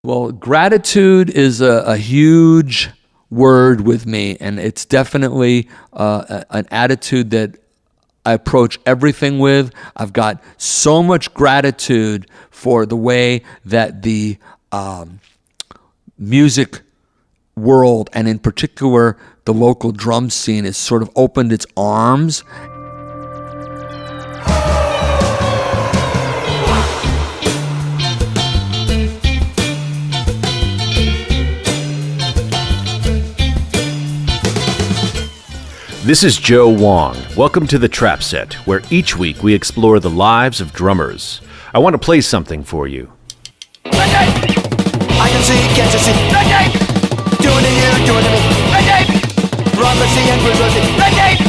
Well, gratitude is a huge word with me, and it's definitely an attitude that I approach everything with. I've got so much gratitude for the way that the music world, and in particular the local drum scene, has sort of opened its arms. This is Joe Wong. Welcome to The Trap Set, where each week we explore the lives of drummers. I want to play something for you. I can see, can't you see? Doing to you, doing to me. Prophecy and brutality.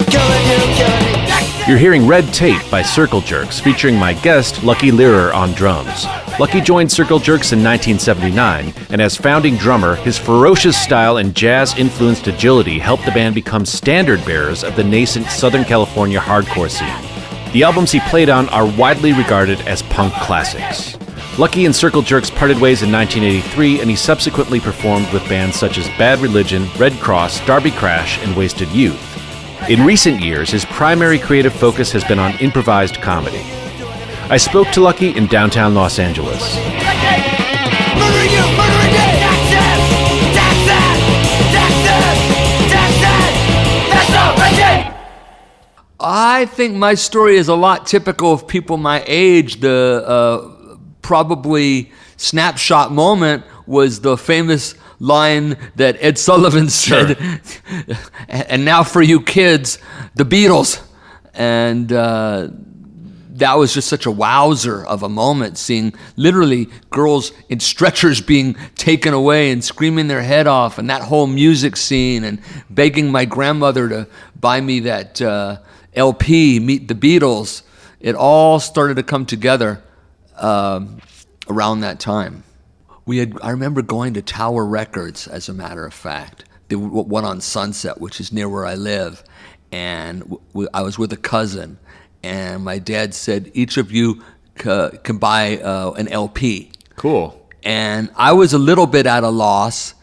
Killing you, killing me. You're hearing Red Tape by Circle Jerks, featuring my guest, Lucky Lehrer, on drums. Lucky joined Circle Jerks in 1979, and as founding drummer, his ferocious style and jazz-influenced agility helped the band become standard-bearers of the nascent Southern California hardcore scene. The albums he played on are widely regarded as punk classics. Lucky and Circle Jerks parted ways in 1983, and he subsequently performed with bands such as Bad Religion, Red Cross, Darby Crash, and Wasted Youth. In recent years, his primary creative focus has been on improvised comedy. I spoke to Lucky in downtown Los Angeles. Murdering you, murdering me. I think my story is a lot typical of people my age. The probably snapshot moment was the famous line that Ed Sullivan said, sure. And now for you kids, the Beatles. And that was just such a wowzer of a moment, seeing literally girls in stretchers being taken away and screaming their head off, and that whole music scene, and begging my grandmother to buy me that LP, Meet the Beatles. It all started to come together around that time. I remember going to Tower Records, as a matter of fact, the one on Sunset, which is near where I live, and I was with a cousin, and my dad said, each of you can buy an LP. Cool. And I was a little bit at a loss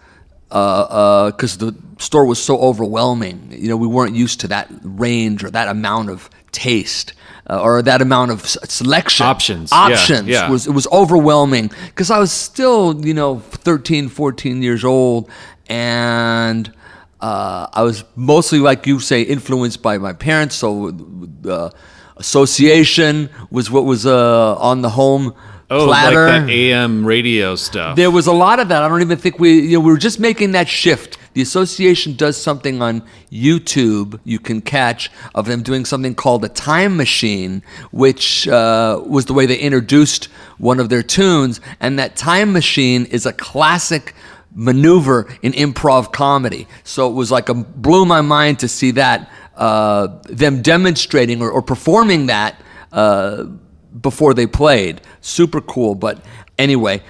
because the store was so overwhelming. You know, we weren't used to that range or that amount of taste. Or that amount of selection. Options. Yeah. It was overwhelming because I was still, 13, 14 years old, and I was mostly, like you say, influenced by my parents. So association was what was on the home platter. Like that AM radio stuff. There was a lot of that. I don't even think we were just making that shift. The association does something on YouTube you can catch of them doing something called a time machine, which was the way they introduced one of their tunes. And that time machine is a classic maneuver in improv comedy. So it was like blew my mind to see that, them demonstrating or performing that before they played. Super cool. But anyway,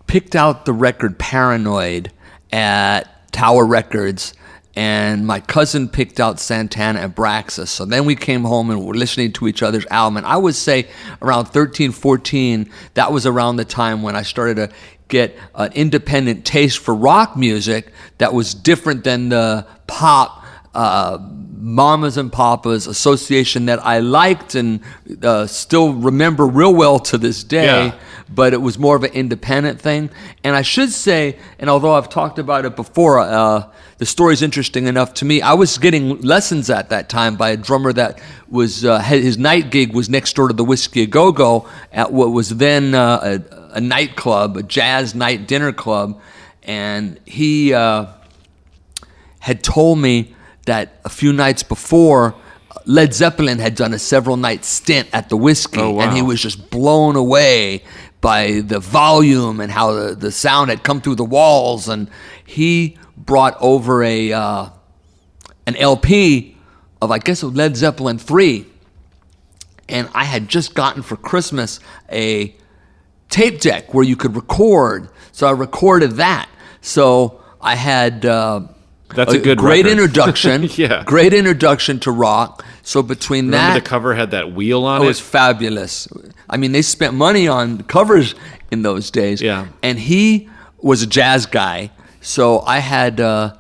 picked out the record Paranoid at Tower Records, and my cousin picked out Santana and Braxis. So then we came home and were listening to each other's album. And I would say around 13, 14, that was around the time when I started to get an independent taste for rock music that was different than the pop Mamas and Papas association that I liked and still remember real well to this day. Yeah. But it was more of an independent thing. And I should say, and although I've talked about it before, the story's interesting enough to me. I was getting lessons at that time by a drummer that was his night gig was next door to the Whiskey A Go-Go at what was then a nightclub, a jazz night dinner club. And he had told me that a few nights before, Led Zeppelin had done a several-night stint at the Whiskey. Oh, wow. And he was just blown away by the volume and how the sound had come through the walls. And he brought over an LP of, I guess, Led Zeppelin 3. And I had just gotten for Christmas a tape deck where you could record. So I recorded that. So I had That's a good great record. introduction. Yeah. Great introduction to rock. So between Remember that, the cover had that wheel on it it? was fabulous. I mean, they spent money on covers in those days. Yeah. And he was a jazz guy, so I had a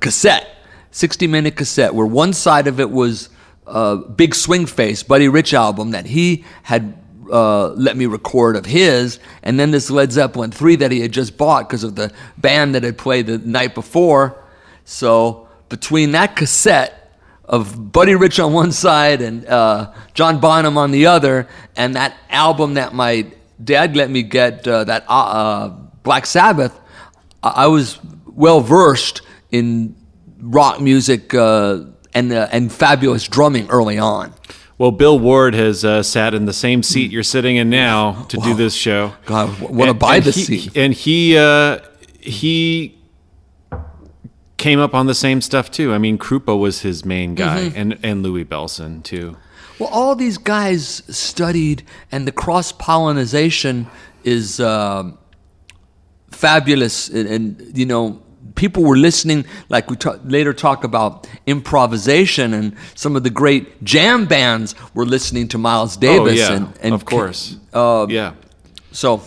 cassette, 60-minute cassette, where one side of it was Big Swing Face, Buddy Rich album that he had let me record of his, and then this Led Zeppelin 3 that he had just bought because of the band that had played the night before. So between that cassette of Buddy Rich on one side and John Bonham on the other, and that album that my dad let me get, that Black Sabbath, I was well versed in rock music and fabulous drumming early on. Well, Bill Ward has sat in the same seat you're sitting in now to do this show. God, want to buy the seat. And he came up on the same stuff too. I mean, Krupa was his main guy, and Louis Bellson too. Well, all these guys studied, and the cross-pollination is fabulous. And you know, people were listening, like we later talk about improvisation, and some of the great jam bands were listening to Miles Davis. Oh, yeah, and of course. Yeah. So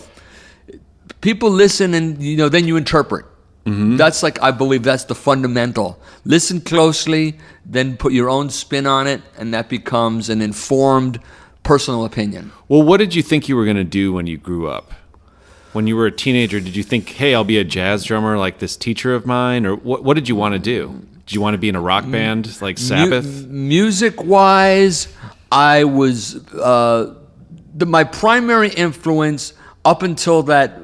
people listen, and you know, then you interpret. That's I believe that's the fundamental. Listen closely, then put your own spin on it, and that becomes an informed personal opinion. Well, what did you think you were going to do when you grew up? When you were a teenager, did you think, hey, I'll be a jazz drummer like this teacher of mine? Or what did you want to do? Did you want to be in a rock band like Sabbath? Music-wise, I was... my primary influence up until that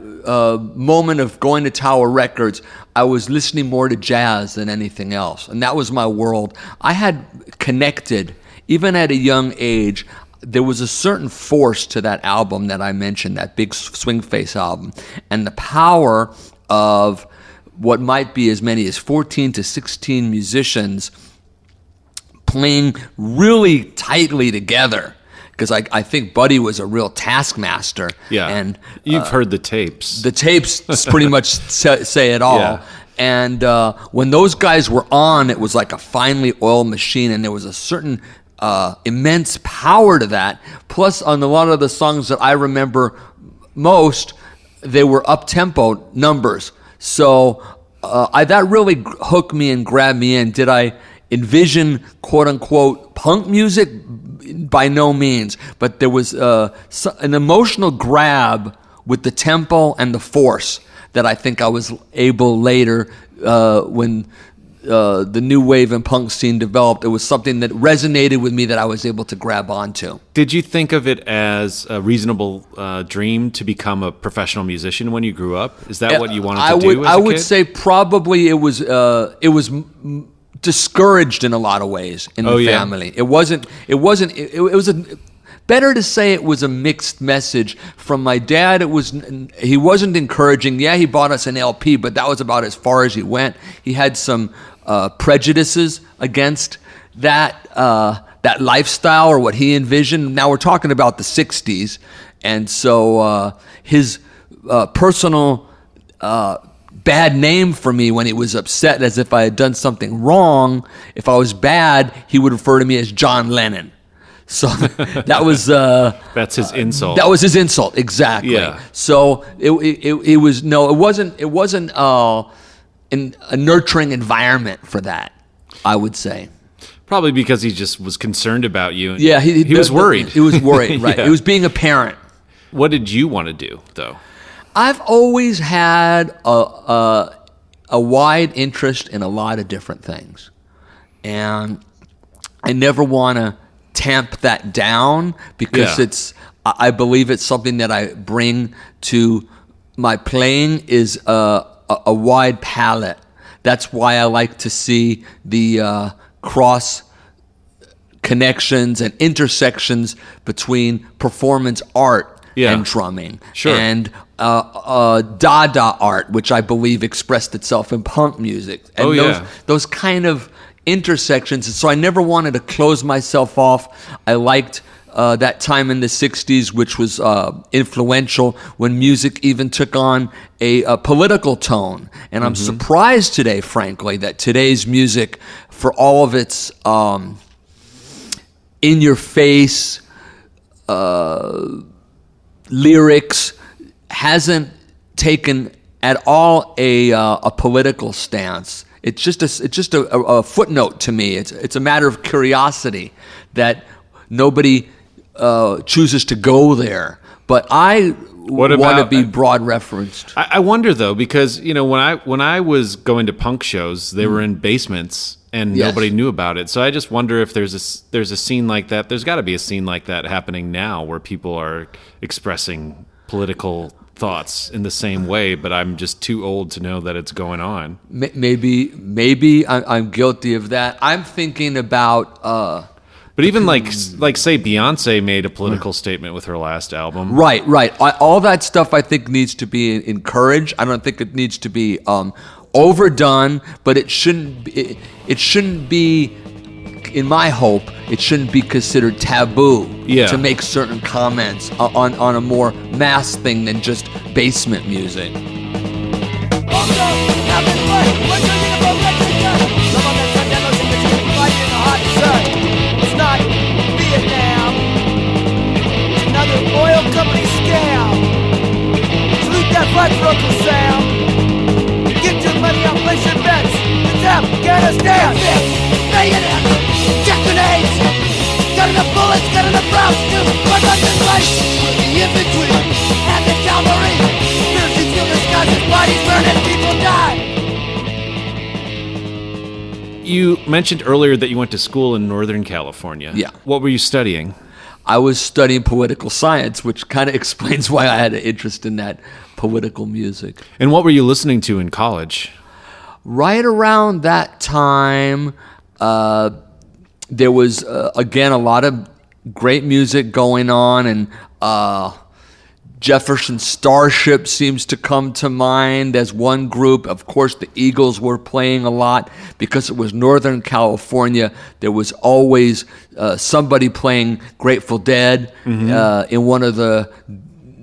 moment of going to Tower Records, I was listening more to jazz than anything else. And that was my world. I had connected, even at a young age, there was a certain force to that album that I mentioned, that Big Swing Face album, and the power of what might be as many as 14 to 16 musicians playing really tightly together. Because I think Buddy was a real taskmaster. Yeah, and you've heard the tapes. The tapes pretty much say it all. Yeah. And when those guys were on, it was like a finely oiled machine, and there was a certain immense power to that. Plus, on a lot of the songs that I remember most, they were up-tempo numbers. So that really hooked me and grabbed me in. Did I envision, quote-unquote, punk music? By no means. But there was an emotional grab with the tempo and the force that I think I was able later, when the new wave and punk scene developed, it was something that resonated with me that I was able to grab onto. Did you think of it as a reasonable dream to become a professional musician when you grew up? Is that what you wanted to do as a I would kid? say probably it was discouraged in a lot of ways in the family. It was better to say it was a mixed message from my dad. He wasn't encouraging. Yeah, he bought us an LP, but that was about as far as he went. He had some prejudices against that lifestyle or what he envisioned. Now we're talking about the 60s, and so his personal bad name for me when he was upset, as if I had done something wrong. If I was bad, he would refer to me as John Lennon. So that was that's his insult. That was his insult, exactly. Yeah. So it wasn't in a nurturing environment for that, I would say. Probably because he just was concerned about you. Yeah, he was worried. He was worried, right? Yeah. He was being a parent. What did you want to do, though? I've always had a wide interest in a lot of different things, and I never want to tamp that down because I believe it's something that I bring to my playing is a wide palette. That's why I like to see the cross connections and intersections between performance art and drumming. Sure. And Dada art, which I believe expressed itself in punk music. And those kind of intersections. And so I never wanted to close myself off. I liked that time in the 60s, which was influential when music even took on a political tone. And I'm surprised today, frankly, that today's music, for all of its in-your-face lyrics, hasn't taken at all a political stance. It's just a footnote to me. It's a matter of curiosity that nobody chooses to go there. But I want to be broad referenced. I wonder though, because when I was going to punk shows, they were in basements and nobody knew about it. So I just wonder if there's a scene like that. There's got to be a scene like that happening now where people are expressing political thoughts in the same way, but I'm just too old to know that it's going on. Maybe I'm guilty of that. I'm thinking about. But even like say Beyonce made a political statement with her last album. Right. All that stuff I think needs to be encouraged. I don't think it needs to be overdone, but it shouldn't be. In my hope, it shouldn't be considered taboo to make certain comments on a more mass thing than just basement music. It's not Vietnam. It's another oil company scam. Salute that flag for Uncle Sam. Get your money out, place your bets. It's Afghanistan. Bayonets, check grenades. Got enough bullets, got enough rounds to run on this place. With the infantry and the cavalry. Parachutes fill the skies as bodies burn and people die. You mentioned earlier that you went to school in Northern California. Yeah. What were you studying? I was studying political science, which kind of explains why I had an interest in that political music. And what were you listening to in college? Right around that time, there was, again, a lot of great music going on, and Jefferson Starship seems to come to mind as one group. Of course, the Eagles were playing a lot. Because it was Northern California, there was always somebody playing Grateful Dead in one of the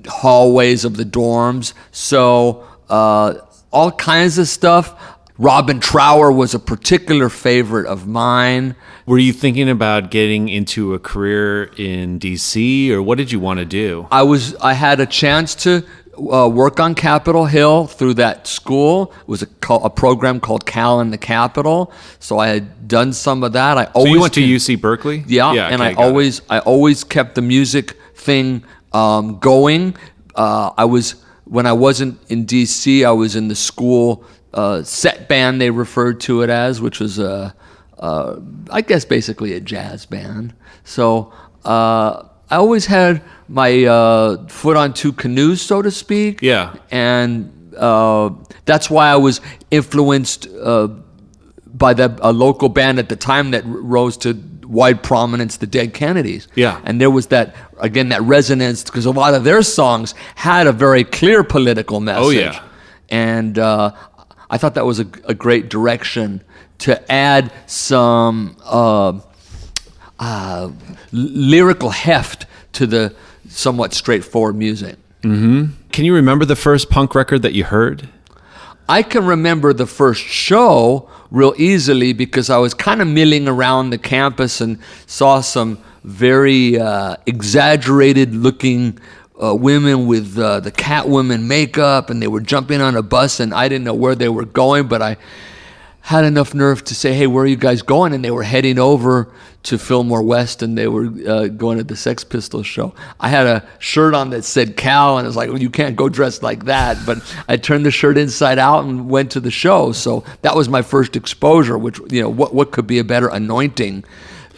hallways of the dorms. So all kinds of stuff. Robin Trower was a particular favorite of mine. Were you thinking about getting into a career in DC, or what did you want to do? I had a chance to work on Capitol Hill through that school. It was a program called Cal in the Capitol. So I had done some of that. So you went to UC-Berkeley? Yeah, and I always kept the music thing going. When I wasn't in DC, I was in the school set band, they referred to it as, which was I guess basically a jazz band. So I always had my foot on two canoes, so to speak. Yeah. And that's why I was influenced by a local band at the time that rose to wide prominence, the Dead Kennedys. Yeah. And there was that resonance, because a lot of their songs had a very clear political message. Oh, yeah. And I thought that was a great direction to add some lyrical heft to the somewhat straightforward music. Mm-hmm. Can you remember the first punk record that you heard? I can remember the first show real easily because I was kind of milling around the campus and saw some very exaggerated looking women with the Catwoman makeup, and they were jumping on a bus, and I didn't know where they were going, but I had enough nerve to say, hey, where are you guys going? And they were heading over to Fillmore West, and they were going to the Sex Pistols show. I had a shirt on that said Cal, and I was like, well, you can't go dressed like that. But I turned the shirt inside out and went to the show. So that was my first exposure, which, what could be a better anointing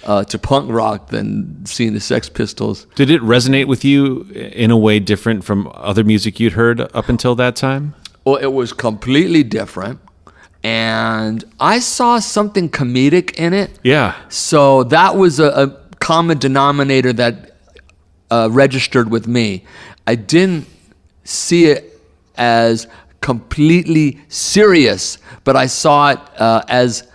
to punk rock than seeing the Sex Pistols. Did it resonate with you in a way different from other music you'd heard up until that time? Well, it was completely different. And I saw something comedic in it. Yeah. So that was a common denominator that registered with me. I didn't see it as completely serious, but I saw it as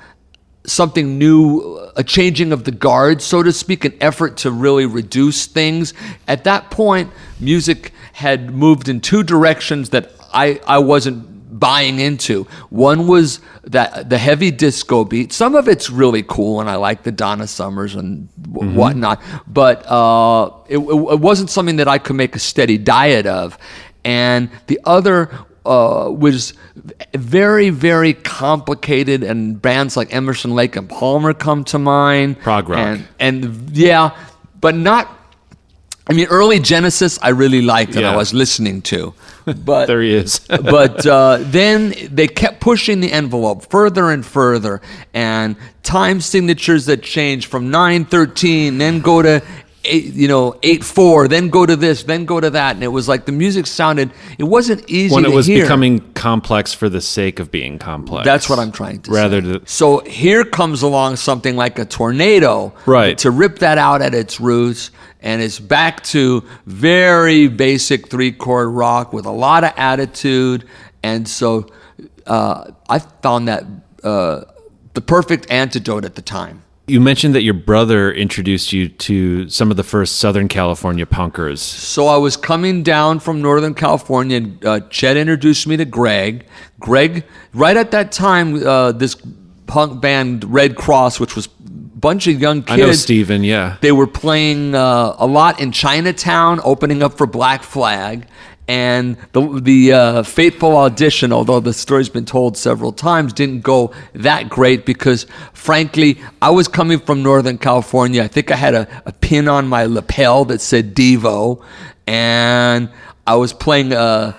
something new, a changing of the guard, so to speak, an effort to really reduce things. At that point, music had moved in two directions that I wasn't buying into. One was that the heavy disco beat. Some of it's really cool, and I like the Donna Summers and whatnot, but it wasn't something that I could make a steady diet of. And the other was very, very complicated, and bands like Emerson, Lake and Palmer come to mind. Prog rock. And yeah, but not, I mean, early Genesis I really liked and I was listening to. But there he is. But then they kept pushing the envelope further and further, and time signatures that changed from 9/13, then go to 8/4, then go to this, then go to that, and it was like the music sounded. It wasn't easy to hear. When it was becoming complex for the sake of being complex. That's what I'm trying to say. So here comes along something like a tornado, right, to rip that out at its roots. And it's back to very basic 3-chord rock with a lot of attitude. And so I found that the perfect antidote at the time. You mentioned that your brother introduced you to some of the first Southern California punkers. So I was coming down from Northern California, and Chet introduced me to Greg. Greg, right at that time, this punk band Red Cross, which was bunch of young kids. I know Steven, yeah. They were playing a lot in Chinatown, opening up for Black Flag. And the fateful audition, although the story's been told several times, didn't go that great because, frankly, I was coming from Northern California. I think I had a pin on my lapel that said Devo. And I was playing a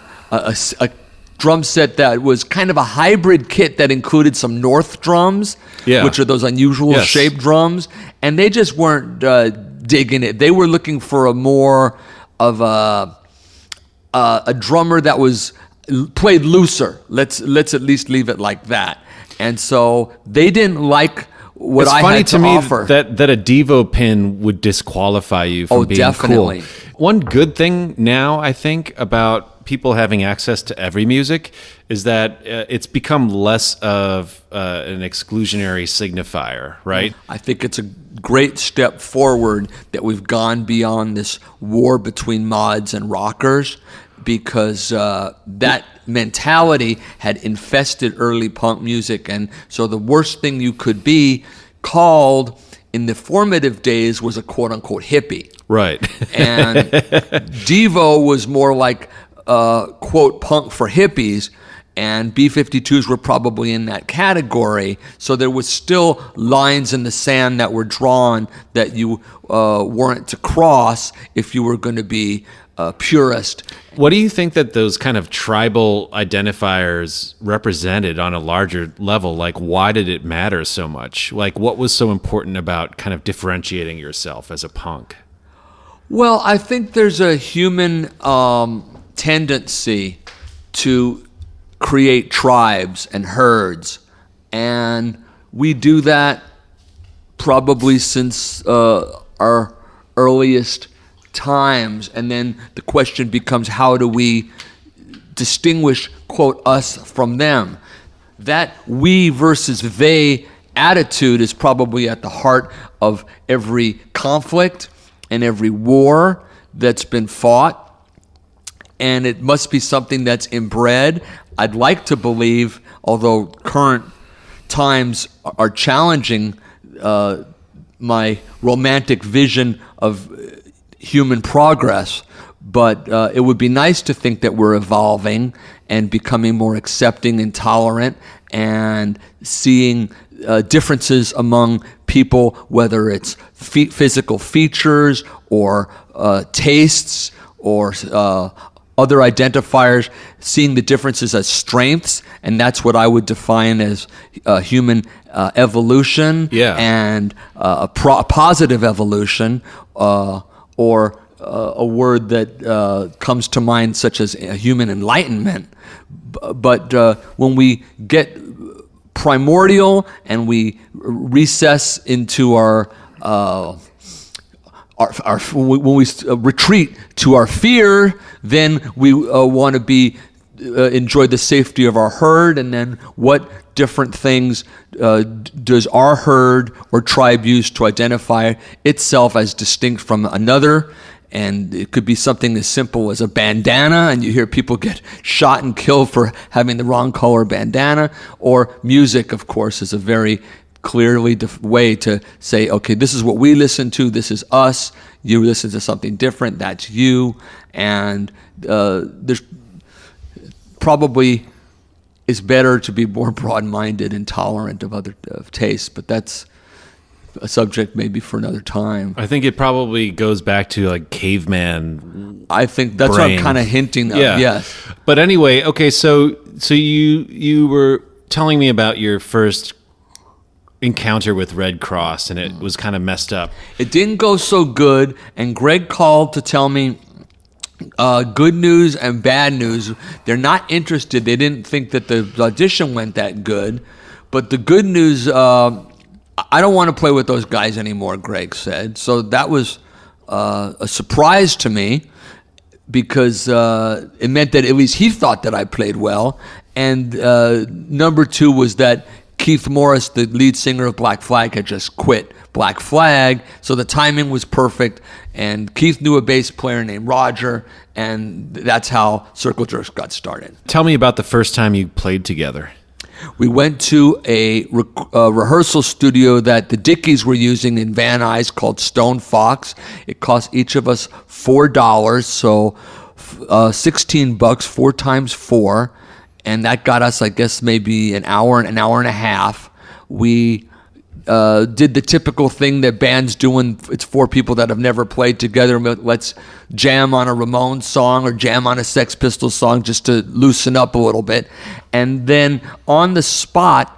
drum set that was kind of a hybrid kit that included some North drums, which are those unusual shaped drums, and they just weren't digging it. They were looking for a more of a drummer that was played looser. Let's at least leave it like that. And so they didn't like what I had to offer. It's funny to me that a Devo pin would disqualify you from being definitely. Cool. One good thing now, I think, about people having access to every music is that it's become less of an exclusionary signifier, right? I think it's a great step forward that we've gone beyond this war between mods and rockers, because that mentality had infested early punk music. And so the worst thing you could be called in the formative days was a quote-unquote hippie. Right. And Devo was more like quote punk for hippies, and B-52s were probably in that category. So there was still lines in the sand that were drawn that you weren't to cross if you were going to be a purist. What do you think that those kind of tribal identifiers represented on a larger level? Like, why did it matter so much? Like, what was so important about kind of differentiating yourself as a punk? Well, I think there's a human tendency to create tribes and herds, and we do that probably since our earliest times. And then the question becomes, how do we distinguish, quote, us from them? That we versus they attitude is probably at the heart of every conflict and every war that's been fought. And it must be something that's inbred. I'd like to believe, although current times are challenging my romantic vision of human progress, but it would be nice to think that we're evolving and becoming more accepting and tolerant, and seeing differences among people, whether it's physical features or tastes or other identifiers, seeing the differences as strengths, and that's what I would define as human evolution, and a positive evolution, or a word that comes to mind such as human enlightenment. But when we get primordial and we recess into when we retreat to our fear, then we want to enjoy the safety of our herd. And then what different things does our herd or tribe use to identify itself as distinct from another? And it could be something as simple as a bandana, and you hear people get shot and killed for having the wrong color bandana. Or music, of course, is a very clearly way to say, okay, this is what we listen to, this is us, you listen to something different, that's you. And there's probably, it's better to be more broad-minded and tolerant of other tastes, but that's a subject maybe for another time. I think it probably goes back to like caveman. I think that's brain. what I'm kind of hinting of. Yeah. Yes. But anyway, okay, so you were telling me about your first encounter with Red Cross, and it was kind of messed up. It didn't go so good, and Greg called to tell me good news and bad news. They're not interested. They didn't think that the audition went that good. But the good news, I don't want to play with those guys anymore, Greg said. So that was a surprise to me, because it meant that at least he thought that I played well. And number two was that Keith Morris, the lead singer of Black Flag, had just quit Black Flag, so the timing was perfect. And Keith knew a bass player named Roger, and that's how Circle Jerks got started. Tell me about the first time you played together. We went to a rehearsal studio that the Dickies were using in Van Nuys called Stone Fox. It cost each of us $4, so $16, 4 times 4. And that got us, I guess, maybe an hour and a half. We did the typical thing that bands do when it's 4 people that have never played together. Let's jam on a Ramones song or jam on a Sex Pistols song just to loosen up a little bit. And then on the spot,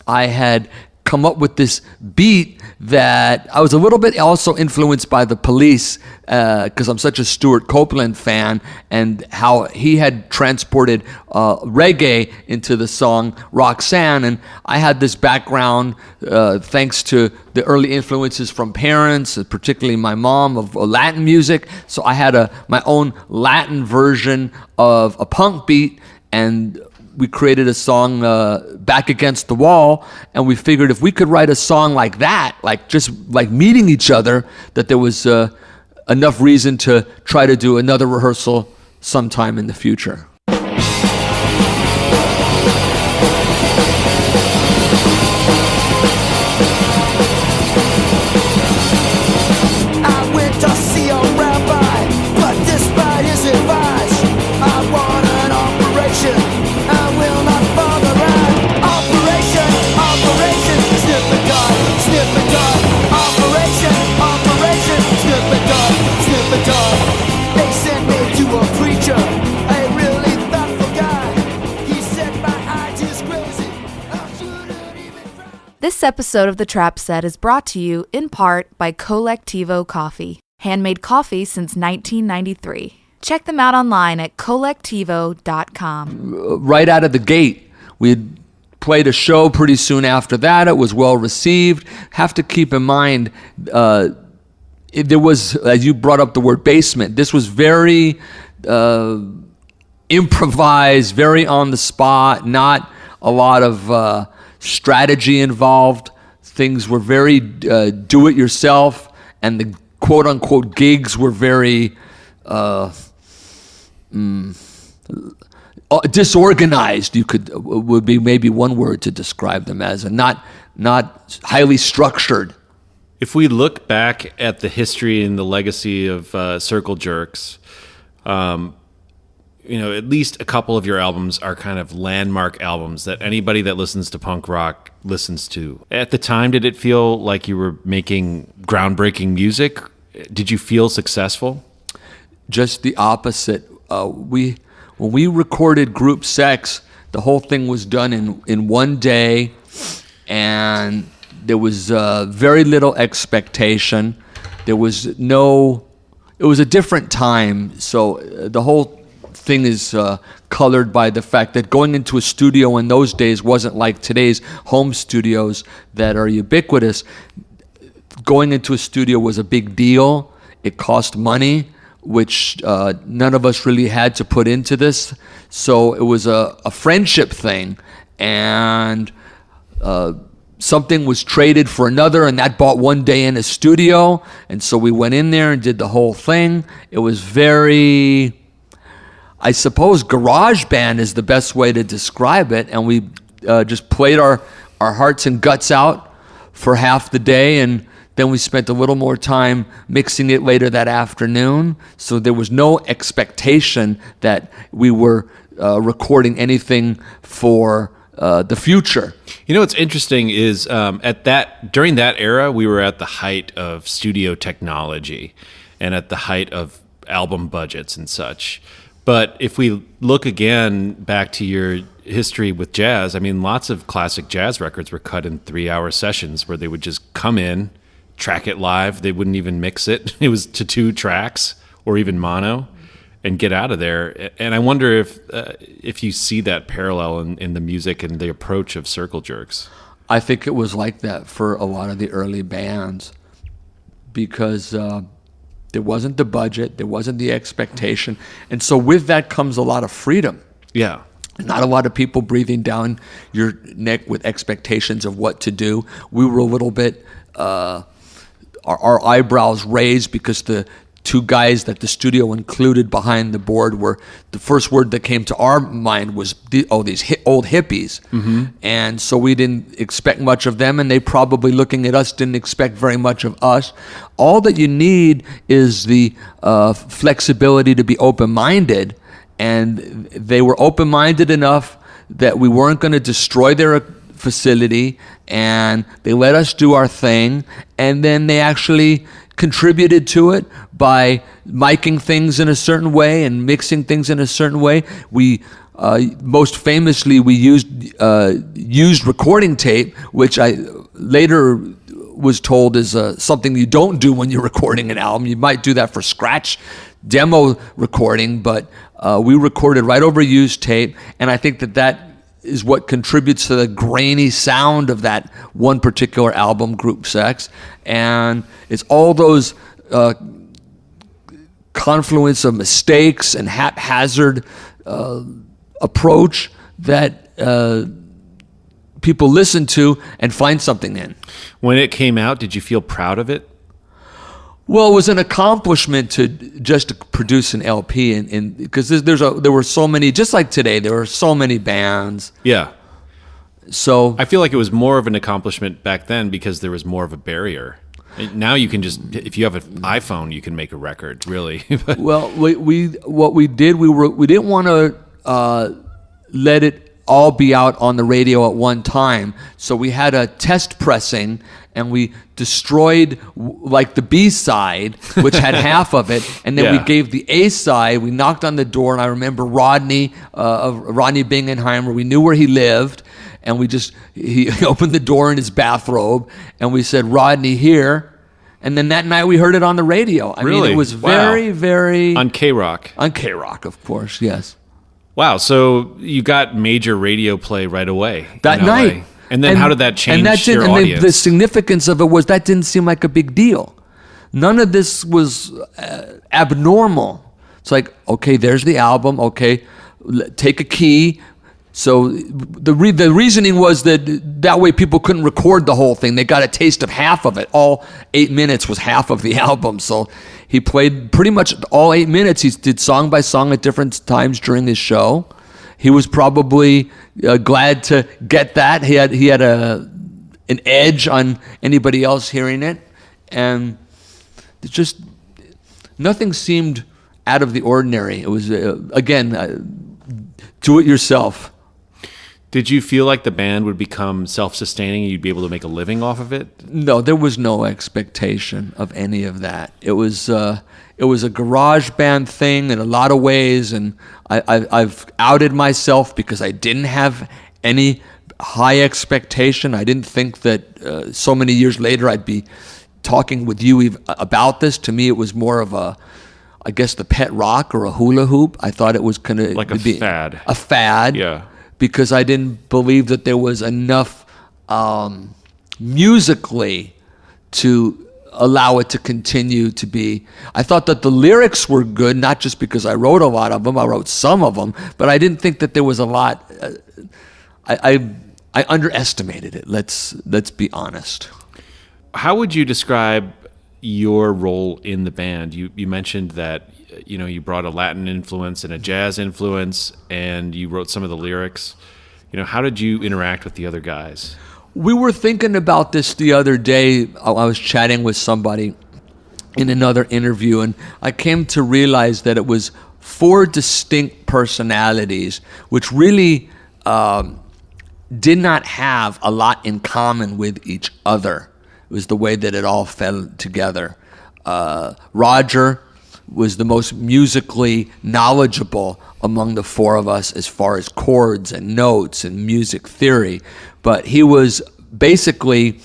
I had come up with this beat that I was a little bit also influenced by the Police, because I'm such a Stuart Copeland fan, and how he had transported reggae into the song Roxanne. And I had this background thanks to the early influences from parents, particularly my mom, of Latin music. So I had my own Latin version of a punk beat, and we created a song, Back Against the Wall, and we figured if we could write a song like that, like just like meeting each other, that there was enough reason to try to do another rehearsal sometime in the future. I went to see a rabbi, but despite his advice, I want an operation. I will not bother right. Operation, snip and dot, Operation, snip and dot. They sent me to a preacher, a really thoughtful guy. He said my idea is crazy. I shouldn't even try. This episode of The Trap Set is brought to you in part by Colectivo Coffee. Handmade coffee since 1993. Check them out online at colectivo.com. Right out of the gate, we had played a show pretty soon after that. It was well received. Have to keep in mind, there was, as you brought up the word basement, this was very improvised, very on the spot, not a lot of strategy involved. Things were very do-it-yourself, and the quote-unquote gigs were very disorganized. Would be maybe one word to describe them as, and not highly structured. If we look back at the history and the legacy of Circle Jerks, at least a couple of your albums are kind of landmark albums that anybody that listens to punk rock listens to. At the time, did it feel like you were making groundbreaking music? Did you feel successful? Just the opposite. When we recorded Group Sex, the whole thing was done in one day, and there was very little expectation. It was a different time, so the whole thing is colored by the fact that going into a studio in those days wasn't like today's home studios that are ubiquitous. Going into a studio was a big deal. It cost money, which none of us really had to put into this. So it was a friendship thing. And something was traded for another, and that bought one day in a studio. And so we went in there and did the whole thing. It was very, I suppose, garage band is the best way to describe it. And we just played our hearts and guts out for half the day, and then we spent a little more time mixing it later that afternoon. So there was no expectation that we were recording anything for the future. You know what's interesting is during that era, we were at the height of studio technology and at the height of album budgets and such. But if we look again back to your history with jazz, I mean, lots of classic jazz records were cut in 3-hour sessions where they would just come in, track it live. They wouldn't even mix it. It was to 2 tracks or even mono, and get out of there. And I wonder if you see that parallel in the music and the approach of Circle Jerks. I think it was like that for a lot of the early bands because there wasn't the budget, there wasn't the expectation. And so with that comes a lot of freedom. Yeah. Not a lot of people breathing down your neck with expectations of what to do. We were a little bit, our eyebrows raised because the 2 guys that the studio included behind the board were, the first word that came to our mind was, these old hippies. Mm-hmm. And so we didn't expect much of them, and they probably, looking at us, didn't expect very much of us. All that you need is the flexibility to be open-minded, and they were open-minded enough that we weren't going to destroy their facility, and they let us do our thing, and then they actually contributed to it by miking things in a certain way and mixing things in a certain way. We most famously we used recording tape, which I later was told is something you don't do when you're recording an album. You might do that for scratch demo recording, but we recorded right over used tape, and I think that is what contributes to the grainy sound of that one particular album, Group Sex. And it's all those confluence of mistakes and haphazard approach that people listen to and find something in. When it came out, did you feel proud of it? Well, it was an accomplishment to produce an LP, and because there were so many, just like today, there were so many bands. Yeah. So I feel like it was more of an accomplishment back then because there was more of a barrier. Now you can just, if you have an iPhone, you can make a record, really. Well, we didn't want to let it all be out on the radio at one time, so we had a test pressing, and we destroyed like the B side, which had half of it, and then we gave the A side. We knocked on the door, and I remember Rodney Bingenheimer. We knew where he lived, and he opened the door in his bathrobe, and we said, "Rodney, here." And then that night we heard it on the radio. I mean, it was very, very on K-Rock. On K-Rock, of course, yes. Wow, so you got major radio play right away that night. And then how did that change your audience? The significance of it was that didn't seem like a big deal. None of this was abnormal. It's like, okay, there's the album. Okay, take a key. So the reasoning was that way people couldn't record the whole thing. They got a taste of half of it. All 8 minutes was half of the album. So he played pretty much all 8 minutes. He did song by song at different times during his show. He was probably glad to get that. He had an edge on anybody else hearing it, and it just nothing seemed out of the ordinary. It was again, do it yourself. Did you feel like the band would become self-sustaining and you'd be able to make a living off of it? No, there was no expectation of any of that. It was a garage band thing in a lot of ways, and I've outed myself because I didn't have any high expectation. I didn't think that so many years later I'd be talking with you about this. To me, it was more of I guess, the pet rock or a hula hoop. I thought it was going to be fad. A fad. Yeah. Because I didn't believe that there was enough musically to allow it to continue to be. I thought that the lyrics were good, not just because I wrote a lot of them. I wrote some of them, but I didn't think that there was a lot. I underestimated it. Let's be honest. How would you describe your role in the band? You mentioned that you brought a Latin influence and a jazz influence, and you wrote some of the lyrics. How did you interact with the other guys? We were thinking about this the other day. I was chatting with somebody in another interview, and I came to realize that it was 4 distinct personalities, which really did not have a lot in common with each other. It was the way that it all fell together. Roger was the most musically knowledgeable among the 4 of us as far as chords and notes and music theory, but he was basically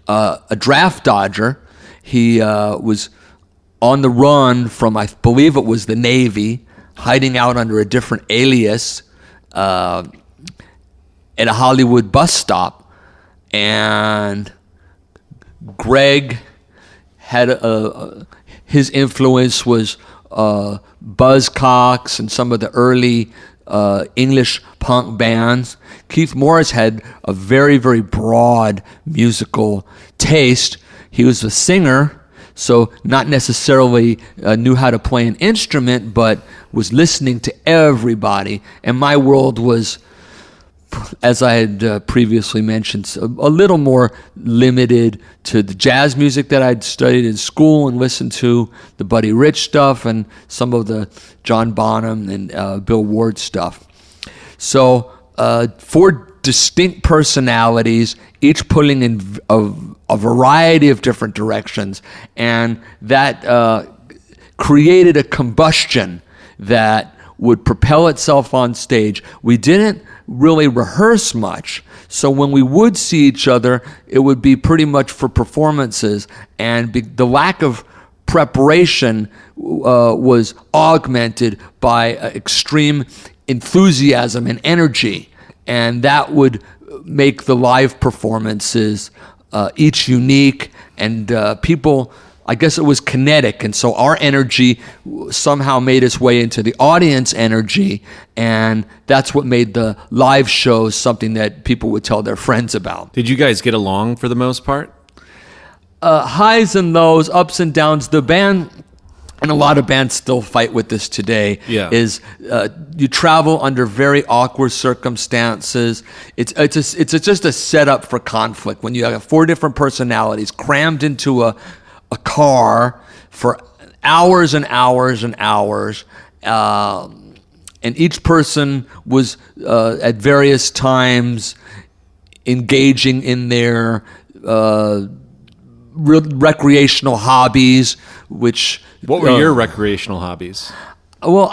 a draft dodger. He was on the run from, I believe it was the Navy, hiding out under a different alias at a Hollywood bus stop, and Greg had his influence was Buzzcocks and some of the early English punk bands. Keith Morris had a very, very broad musical taste. He was a singer, so not necessarily knew how to play an instrument, but was listening to everybody. And my world was, as I had previously mentioned, a little more limited to the jazz music that I'd studied in school and listened to, the Buddy Rich stuff, and some of the John Bonham and Bill Ward stuff. So 4 distinct personalities, each pulling in a variety of different directions, and that created a combustion that would propel itself on stage. We didn't really rehearse much, so when we would see each other, it would be pretty much for performances, and the lack of preparation was augmented by extreme enthusiasm and energy, and that would make the live performances each unique, and people, I guess it was kinetic, and so our energy somehow made its way into the audience energy, and that's what made the live shows something that people would tell their friends about. Did you guys get along for the most part? Highs and lows, ups and downs. The band, and a lot of bands still fight with this today, is you travel under very awkward circumstances. It's just a setup for conflict when you have 4 different personalities crammed into a car for hours and hours and hours, and each person was at various times engaging in their recreational hobbies, which... What were your recreational hobbies? Well,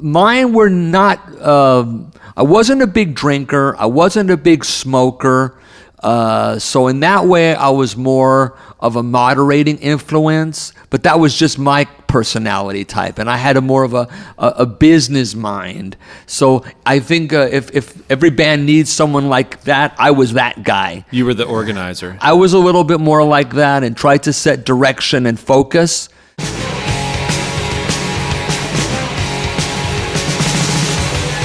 mine were not, I wasn't a big drinker, I wasn't a big smoker, so in that way I was more of a moderating influence, but that was just my personality type, and I had more of a business mind. So I think if every band needs someone like that, I was that guy. You were the organizer. I was a little bit more like that and tried to set direction and focus.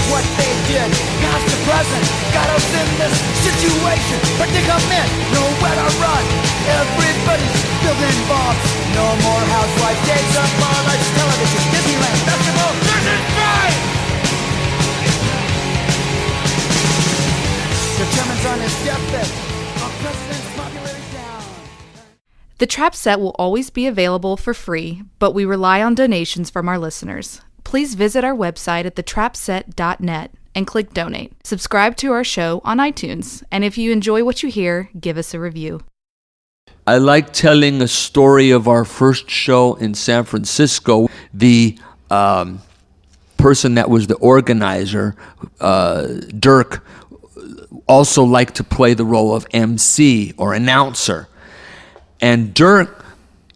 What they did, past to present, got us in this situation. Predicament, nowhere to run. Everybody's still involved. No more housewife days of all life's television, Disneyland, festival. This is right. The Germans on his deathbed. Our president's popularity down. The Trap Set will always be available for free, but we rely on donations from our listeners. Please visit our website at thetrapset.net and click donate. Subscribe to our show on iTunes, and if you enjoy what you hear, give us a review. I like telling a story of our first show in San Francisco. The person that was the organizer, Dirk, also liked to play the role of MC or announcer. And Dirk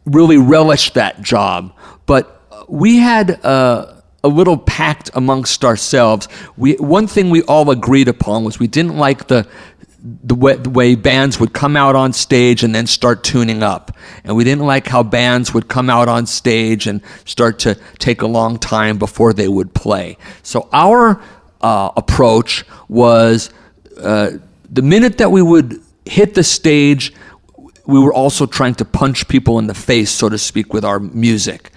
really relished that job. But we had a little pact amongst ourselves. One thing we all agreed upon was we didn't like the way bands would come out on stage and then start tuning up. And we didn't like how bands would come out on stage and start to take a long time before they would play. So our approach was the minute that we would hit the stage, we were also trying to punch people in the face, so to speak, with our music.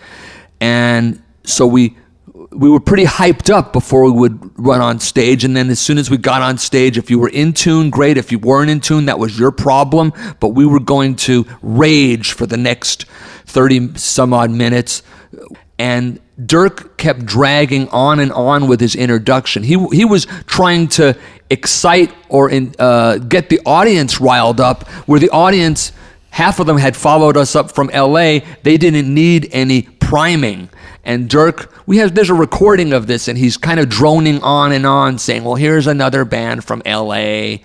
And so we were pretty hyped up before we would run on stage. And then as soon as we got on stage, if you were in tune, great. If you weren't in tune, that was your problem. But we were going to rage for the next 30 some odd minutes. And Dirk kept dragging on and on with his introduction. He was trying to excite or get the audience riled up, where the audience, half of them had followed us up from LA. They didn't need any priming. And Dirk, there's a recording of this, and he's kind of droning on and on, saying, well, here's another band from LA.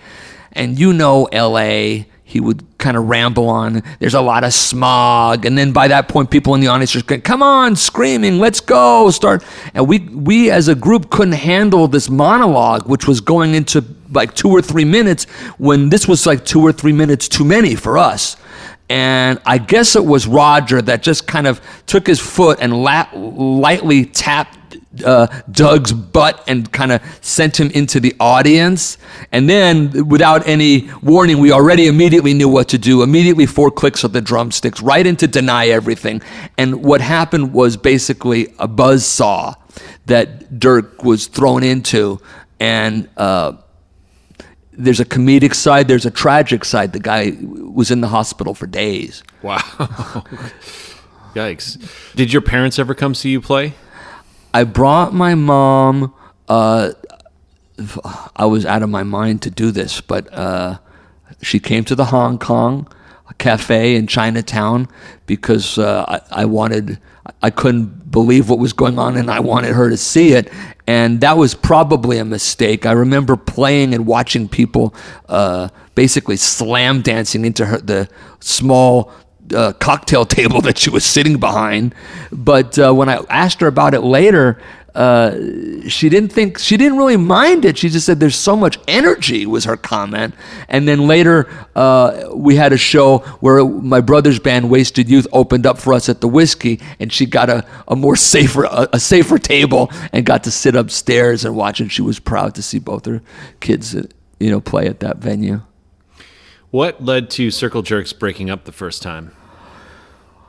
And you know LA. He would kind of ramble on. There's a lot of smog. And then by that point, people in the audience are going, come on, screaming, let's go, start. And we as a group couldn't handle this monologue, which was going into like 2 or 3 minutes, when this was like 2 or 3 minutes too many for us. And I guess it was Roger that just kind of took his foot and lightly tapped Doug's butt and kind of sent him into the audience. And then, without any warning, we already immediately knew what to do. Immediately 4 clicks of the drumsticks, right into Deny Everything. And what happened was basically a buzzsaw that Dirk was thrown into. And there's a comedic side, there's a tragic side. The guy was in the hospital for days. Wow. Yikes. Did your parents ever come see you play? I brought my mom. I was out of my mind to do this, but she came to the Hong Kong cafe in Chinatown because I couldn't believe what was going on, and I wanted her to see it. And that was probably a mistake. I remember playing and watching people basically slam dancing into the small cocktail table that she was sitting behind. But when I asked her about it later, she didn't really mind it. She just said there's so much energy, was her comment. And then later we had a show where my brother's band Wasted Youth opened up for us at the Whiskey, and she got a safer table and got to sit upstairs and watch, and she was proud to see both her kids play at that venue. What led to Circle Jerks breaking up the first time?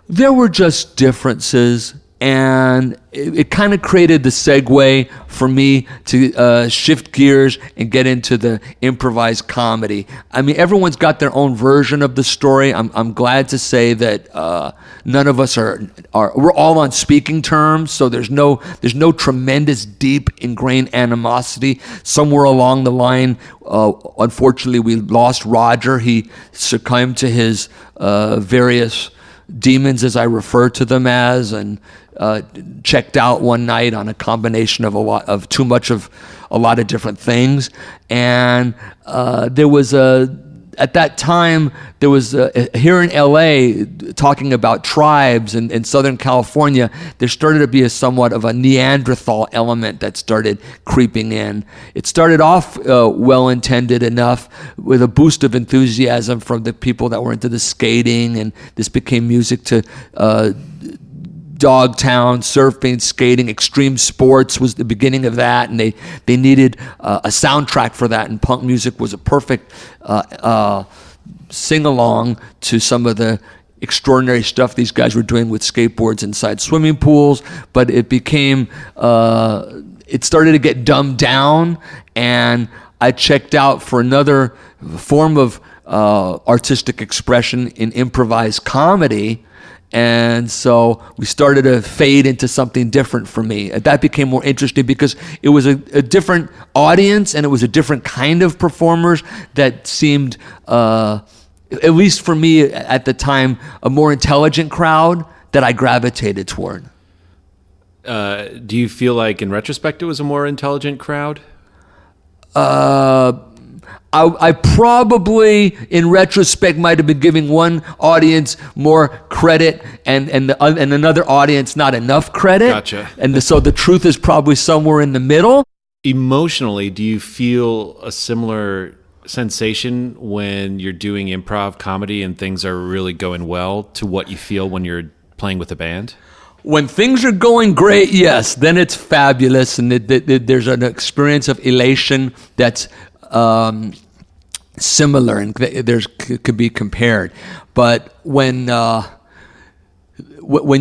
There were just differences, and it kind of created the segue for me to shift gears and get into the improvised comedy. I mean, everyone's got their own version of the story. I'm glad to say that none of us are we're all on speaking terms, so there's no tremendous deep ingrained animosity. Somewhere along the line, unfortunately, we lost Roger. He succumbed to his various demons, as I refer to them as, and checked out one night on a combination of a lot of different things. And there was at that time, there was here in LA, talking about tribes in Southern California, there started to be somewhat of a Neanderthal element that started creeping in. It started off well-intended enough, with a boost of enthusiasm from the people that were into the skating, and this became music to Dogtown, surfing, skating, extreme sports was the beginning of that, and they needed a soundtrack for that, and punk music was a perfect sing-along to some of the extraordinary stuff these guys were doing with skateboards inside swimming pools. But it became, it started to get dumbed down, and I checked out for another form of artistic expression in improvised comedy. And so we started to fade into something different for me. That became more interesting because it was a different audience, and it was a different kind of performers that seemed, at least for me at the time, a more intelligent crowd that I gravitated toward. Do you feel like in retrospect it was a more intelligent crowd? I probably, in retrospect, might have been giving one audience more credit and another audience not enough credit. Gotcha. So the truth is probably somewhere in the middle. Emotionally, do you feel a similar sensation when you're doing improv comedy and things are really going well to what you feel when you're playing with a band? When things are going great, yes, then it's fabulous, and there's an experience of elation that's similar and could be compared. But when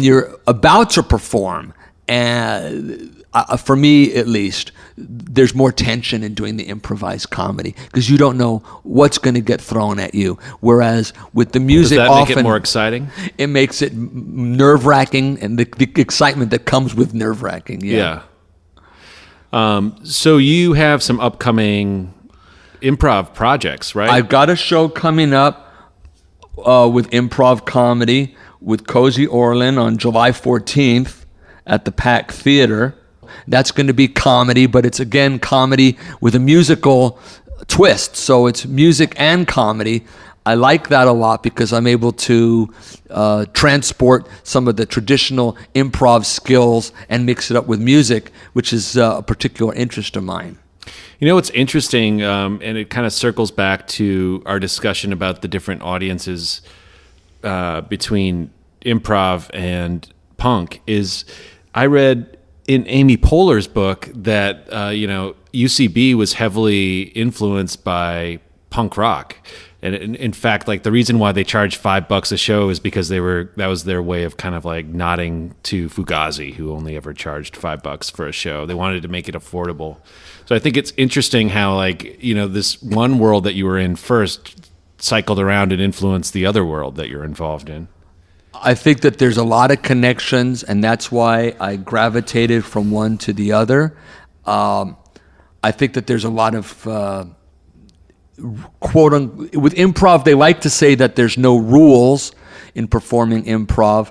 you're about to perform, and for me at least, there's more tension in doing the improvised comedy because you don't know what's going to get thrown at you. Whereas with the music, Does that often make it more exciting? It makes it nerve-wracking, and the excitement that comes with nerve-wracking. Yeah. So you have some upcoming improv projects, right? I've got a show coming up with improv comedy with Cozy Orlin on July 14th at the Pack Theater. That's going to be comedy, but it's again comedy with a musical twist. So it's music and comedy. I like that a lot because I'm able to transport some of the traditional improv skills and mix it up with music, which is a particular interest of mine. You know what's interesting, and it kind of circles back to our discussion about the different audiences between improv and punk, is I read in Amy Poehler's book that UCB was heavily influenced by punk rock. And in fact, like the reason why they charged $5 a show is because that was their way of kind of like nodding to Fugazi, who only ever charged $5 for a show. They wanted to make it affordable. So I think it's interesting how this one world that you were in first cycled around and influenced the other world that you're involved in. I think that there's a lot of connections, and that's why I gravitated from one to the other. I think that there's a lot of with improv, they like to say that there's no rules in performing improv,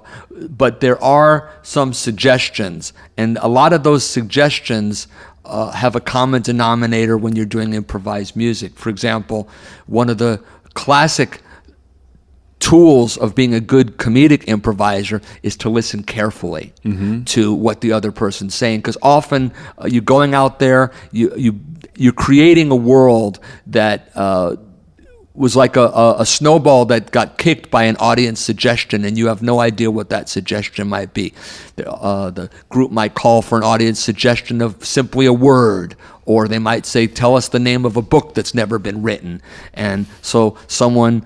but there are some suggestions, and a lot of those suggestions have a common denominator when you're doing improvised music. For example, one of the classic tools of being a good comedic improviser is to listen carefully to what the other person's saying, because often you're going out there, you're creating a world that was like a snowball that got kicked by an audience suggestion, and you have no idea what that suggestion might be. The group might call for an audience suggestion of simply a word, or they might say, tell us the name of a book that's never been written. And so someone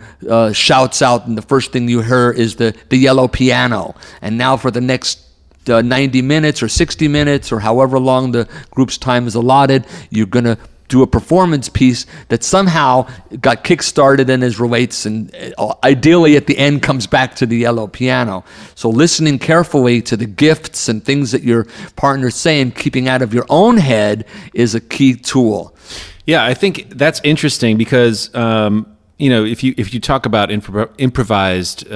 shouts out, and the first thing you hear is the yellow piano. And now for the next 90 minutes or 60 minutes or however long the group's time is allotted, you're going to do a performance piece that somehow got kick-started and is relates, and ideally at the end comes back to the yellow piano. So listening carefully to the gifts and things that your partner's saying, keeping out of your own head, is a key tool. Yeah, I think that's interesting because if you talk about improvised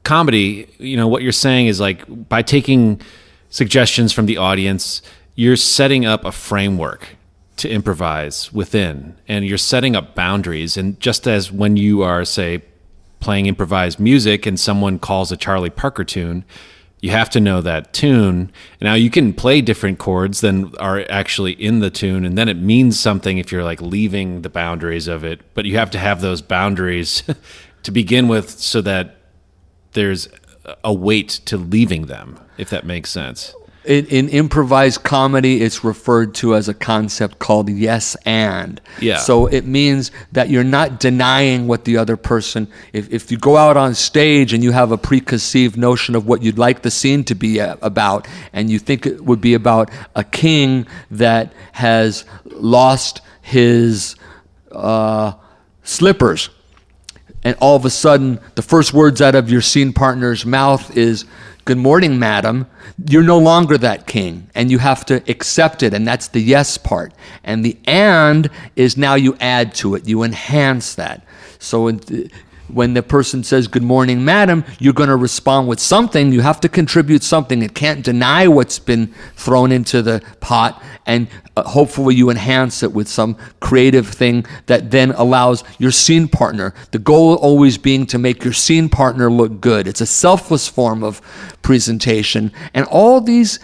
comedy, what you're saying is like by taking suggestions from the audience, you're setting up a framework to improvise within, and you're setting up boundaries. And just as when you are, say, playing improvised music and someone calls a Charlie Parker tune, you have to know that tune. Now you can play different chords than are actually in the tune, and then it means something if you're like leaving the boundaries of it, but you have to have those boundaries to begin with so that there's a weight to leaving them, if that makes sense. In improvised comedy, it's referred to as a concept called yes and. Yeah. So it means that you're not denying what the other person, if you go out on stage and you have a preconceived notion of what you'd like the scene to be about, and you think it would be about a king that has lost his slippers, and all of a sudden the first words out of your scene partner's mouth is, "Good morning, madam," you're no longer that king, and you have to accept it, and that's the yes part. And the and is now you add to it, you enhance that. So when the person says, "Good morning, madam," you're going to respond with something. You have to contribute something. It can't deny what's been thrown into the pot, and hopefully you enhance it with some creative thing that then allows your scene partner, the goal always being to make your scene partner look good. It's a selfless form of presentation. And all these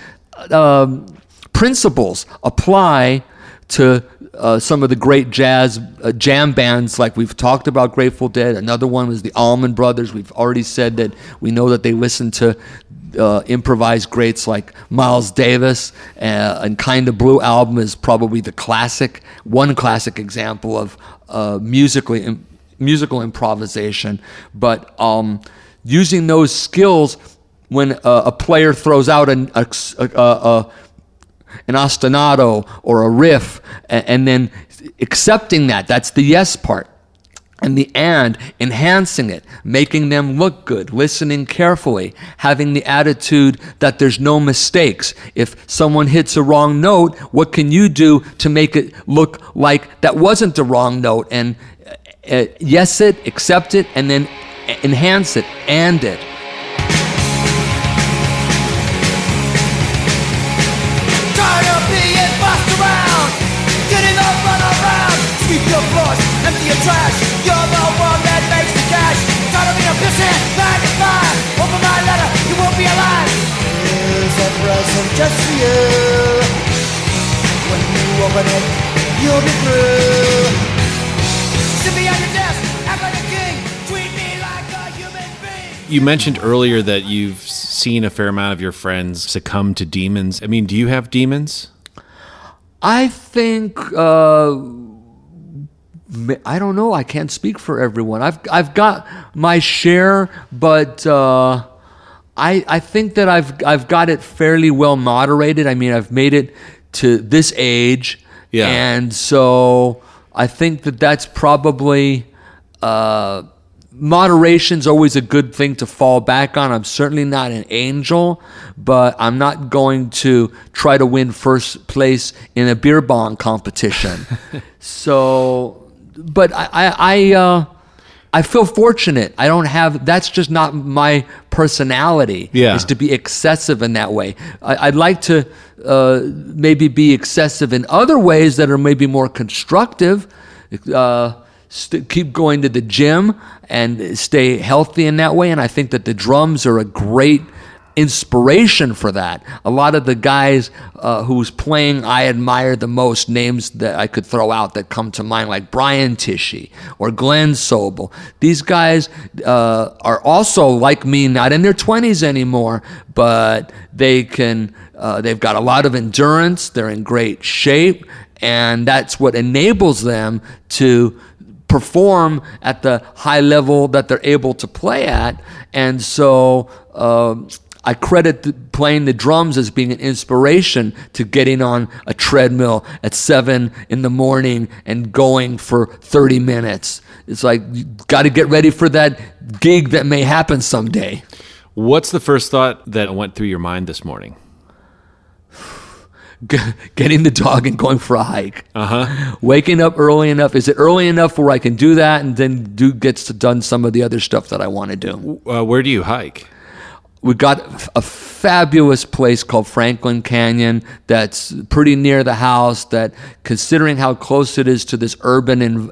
principles apply to some of the great jazz jam bands, like we've talked about Grateful Dead. Another one was the Allman Brothers. We've already said that we know that they listen to improvised greats like Miles Davis, and Kinda Blue album is probably one classic example of musical improvisation. But using those skills when a player throws out an ostinato or a riff, and then accepting that's the yes part. And enhancing it, making them look good, listening carefully, having the attitude that there's no mistakes. If someone hits a wrong note, what can you do to make it look like that wasn't a wrong note? And yes it, accept it, and then enhance it, and it. Tired of being bossed around, getting up and around. Sweep your floors, empty your trash. You're the one that makes the cash. Tired of being a pissant, 9 to 5. Open my letter, you won't be alive. Here's a present just for you. When you open it, you'll be through. Sit behind your desk, act like a king. Treat me like a human being. You mentioned earlier that you've seen a fair amount of your friends succumb to demons. I mean, do you have demons? I think I don't know. I can't speak for everyone. I've got my share, but I think that I've got it fairly well moderated. I mean, I've made it to this age, and so I think that's probably moderation's always a good thing to fall back on. I'm certainly not an angel, but I'm not going to try to win first place in a beer bong competition. So, but I feel fortunate. I don't have, that's just not my personality, is to be excessive in that way. I'd like to maybe be excessive in other ways that are maybe more constructive. Keep going to the gym and stay healthy in that way. And I think that the drums are a great inspiration for that. A lot of the guys who's playing I admire the most, names that I could throw out that come to mind, like Brian Tishy or Glenn Sobel. These guys are also like me, not in their 20s anymore, but they've got a lot of endurance, they're in great shape, and that's what enables them to perform at the high level that they're able to play at. And so I credit playing the drums as being an inspiration to getting on a treadmill at 7 a.m. and going for 30 minutes. It's like, you got to get ready for that gig that may happen someday. What's the first thought that went through your mind this morning? Getting the dog and going for a hike. Waking up early enough. Is it early enough where I can do that and then gets done some of the other stuff that I want to do? Where do you hike? We got a fabulous place called Franklin Canyon that's pretty near the house, that, considering how close it is to this urban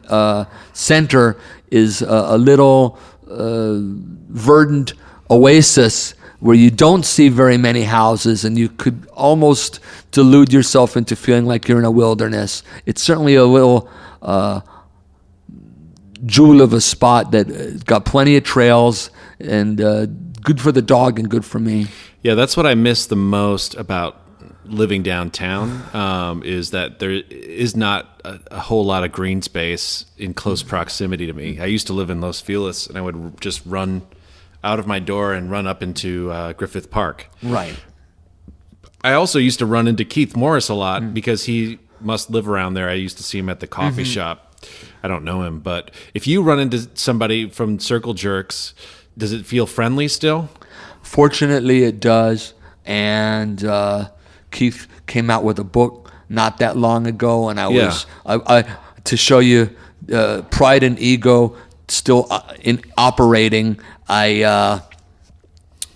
center, is a little verdant oasis where you don't see very many houses, and you could almost delude yourself into feeling like you're in a wilderness. It's certainly a little jewel of a spot that got plenty of trails, and good for the dog and good for me. Yeah, that's what I miss the most about living downtown, is that there is not a whole lot of green space in close proximity to me. I used to live in Los Feliz, and I would just run out of my door and run up into Griffith Park. Right. I also used to run into Keith Morris a lot because he must live around there. I used to see him at the coffee shop. I don't know him, but if you run into somebody from Circle Jerks, does it feel friendly still? Fortunately, it does. And Keith came out with a book not that long ago, and I to show you pride and ego still in operating, I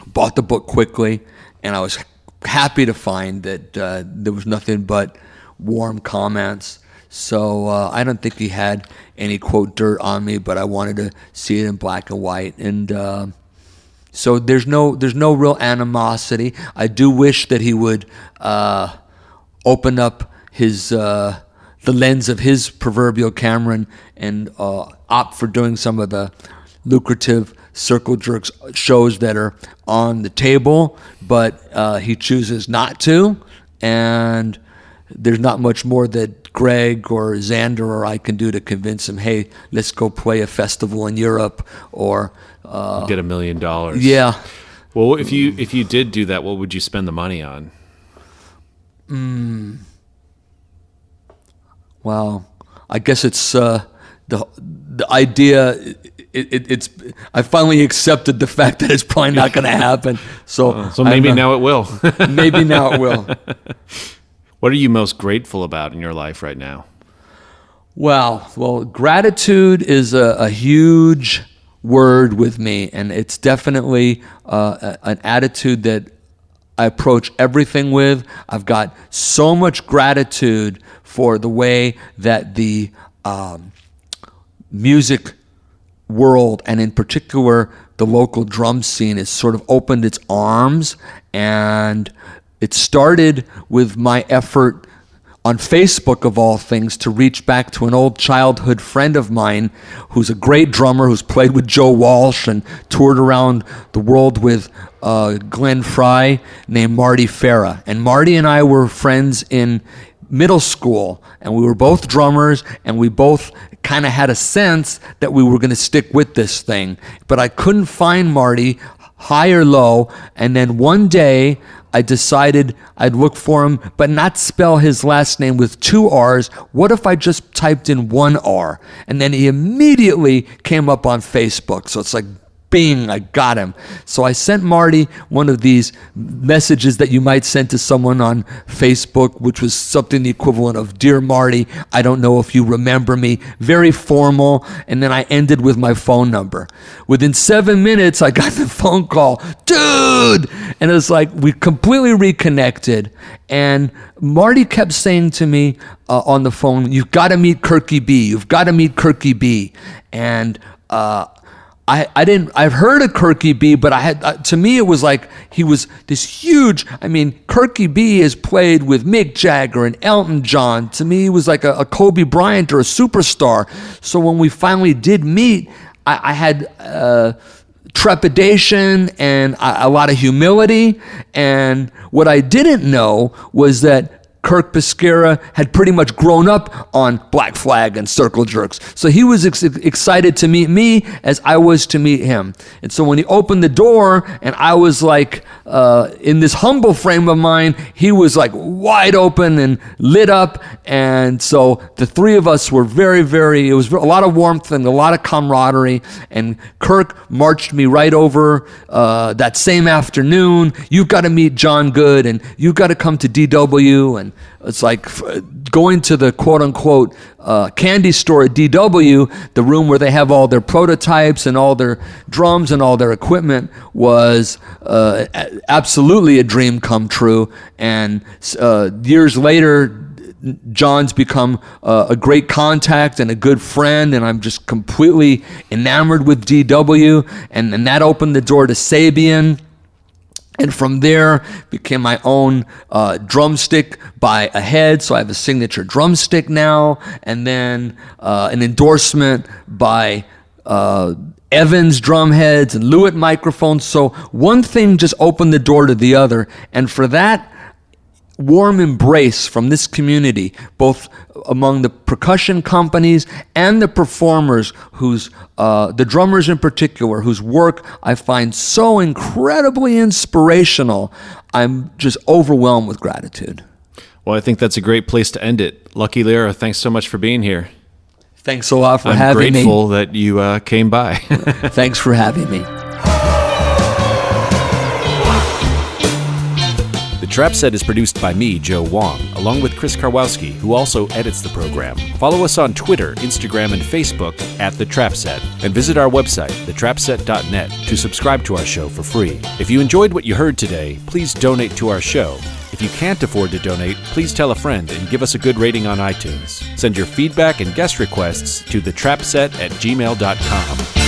bought the book quickly, and I was happy to find that there was nothing but warm comments. So I don't think he had any, quote, dirt on me, but I wanted to see it in black and white. And so there's no real animosity. I do wish that he would open up his the lens of his proverbial camera and opt for doing some of the lucrative Circle Jerks shows that are on the table, but he chooses not to, and there's not much more that Greg or Xander or I can do to convince him, hey, let's go play a festival in Europe or get $1 million. Yeah. Well, if you did do that, what would you spend the money on? Well, I guess it's the idea. It's I finally accepted the fact that it's probably not going to happen. So maybe now it will. Maybe now it will. What are you most grateful about in your life right now? Well, gratitude is a huge word with me, and it's definitely an attitude that I approach everything with. I've got so much gratitude for the way that the music world, and in particular the local drum scene, has sort of opened its arms. And it started with my effort on Facebook, of all things, to reach back to an old childhood friend of mine who's a great drummer, who's played with Joe Walsh and toured around the world with Glenn Fry, named Marty Farah. And Marty and I were friends in middle school, and we were both drummers, and we both kind of had a sense that we were going to stick with this thing. But I couldn't find Marty, high or low, and then one day I decided I'd look for him, but not spell his last name with 2 R's. What if I just typed in 1 R? And then he immediately came up on Facebook. So it's like, bing, I got him. So I sent Marty one of these messages that you might send to someone on Facebook, which was something the equivalent of, "Dear Marty, I don't know if you remember me." Very formal. And then I ended with my phone number. Within 7 minutes, I got the phone call, "Dude!" And it was like, we completely reconnected. And Marty kept saying to me on the phone, "You've got to meet Kirky B. You've got to meet Kirky B." And I've heard of Kirky B, but to me it was like he was this huge. I mean, Kirky B has played with Mick Jagger and Elton John. To me, he was like a Kobe Bryant or a superstar. So when we finally did meet, I had trepidation and a lot of humility. And what I didn't know was that Kirk Pescara had pretty much grown up on Black Flag and Circle Jerks. So he was excited to meet me as I was to meet him. And so when he opened the door and I was like in this humble frame of mind, he was like wide open and lit up. And so the three of us were it was a lot of warmth and a lot of camaraderie. And Kirk marched me right over that same afternoon. "You've got to meet John Good, and you've got to come to DW." And it's like going to the quote-unquote candy store at DW, the room where they have all their prototypes and all their drums and all their equipment, was absolutely a dream come true. And years later, John's become a great contact and a good friend, and I'm just completely enamored with DW. And that opened the door to Sabian. And from there, became my own drumstick by a head. So I have a signature drumstick now. And then an endorsement by Evans drum heads and Lewitt microphones. So one thing just opened the door to the other. And for that warm embrace from this community, both among the percussion companies and the performers, the drummers in particular, whose work I find so incredibly inspirational, I'm just overwhelmed with gratitude. Well, I think that's a great place to end it. Lucky Lehrer, thanks so much for being here. Thanks a lot for having me. I'm grateful that you came by. Thanks for having me. The Trap Set is produced by me, Joe Wong, along with Chris Karwowski, who also edits the program. Follow us on Twitter, Instagram, and Facebook at The Trap Set, and visit our website, thetrapset.net, to subscribe to our show for free. If you enjoyed what you heard today, please donate to our show. If you can't afford to donate, please tell a friend and give us a good rating on iTunes. Send your feedback and guest requests to thetrapset@gmail.com.